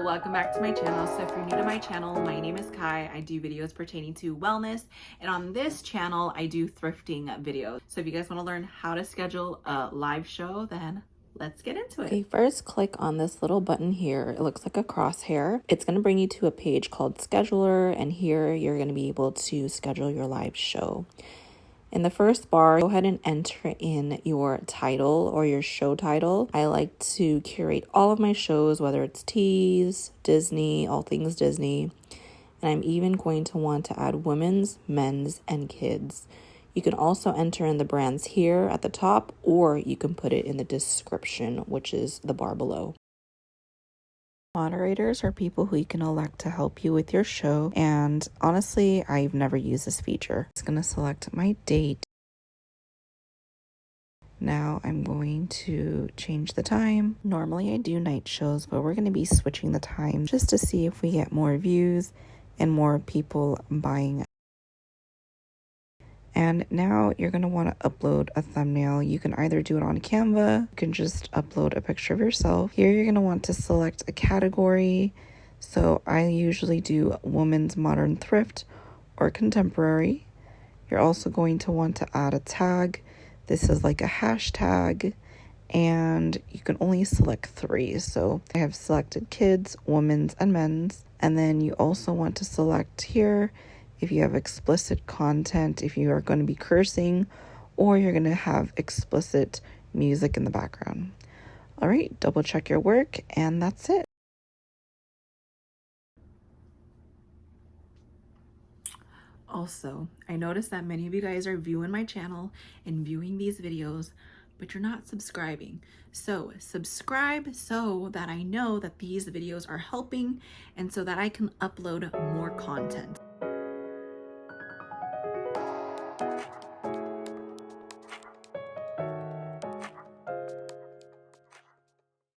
Hello, welcome back to my channel. So if you're new to my channel, my name is Kai. I do videos pertaining to wellness, and on this channel I do thrifting videos. So if you guys want to learn how to schedule a live show, then let's get into it. Okay, first click on this little button here. It looks like a crosshair. It's going to bring you to a page called Scheduler, and here you're going to be able to schedule your live show. In the first bar, go ahead and enter in your title or your show title. I like to curate all of my shows, whether it's teas, Disney, all things Disney. And I'm even going to want to add women's, men's, and kids. You can also enter in the brands here at the top, or you can put it in the description, which is the bar below. Moderators are people who you can elect to help you with your show, and honestly, I've never used this feature. It's going to select my date. Now I'm going to change the time. Normally I do night shows, but we're going to be switching the time just to see if we get more views and more people buying. And now you're going to want to upload a thumbnail. You can either do it on Canva, you can just upload a picture of yourself. Here you're going to want to select a category. So I usually do women's modern thrift or contemporary. You're also going to want to add a tag. This is like a hashtag, and you can only select 3. So I have selected kids, women's, and men's. And then you also want to select here if you have explicit content, if you are going to be cursing, or you're going to have explicit music in the background. All right, double check your work, and that's it. Also, I noticed that many of you guys are viewing my channel and viewing these videos, but you're not subscribing. So subscribe so that I know that these videos are helping and so that I can upload more content.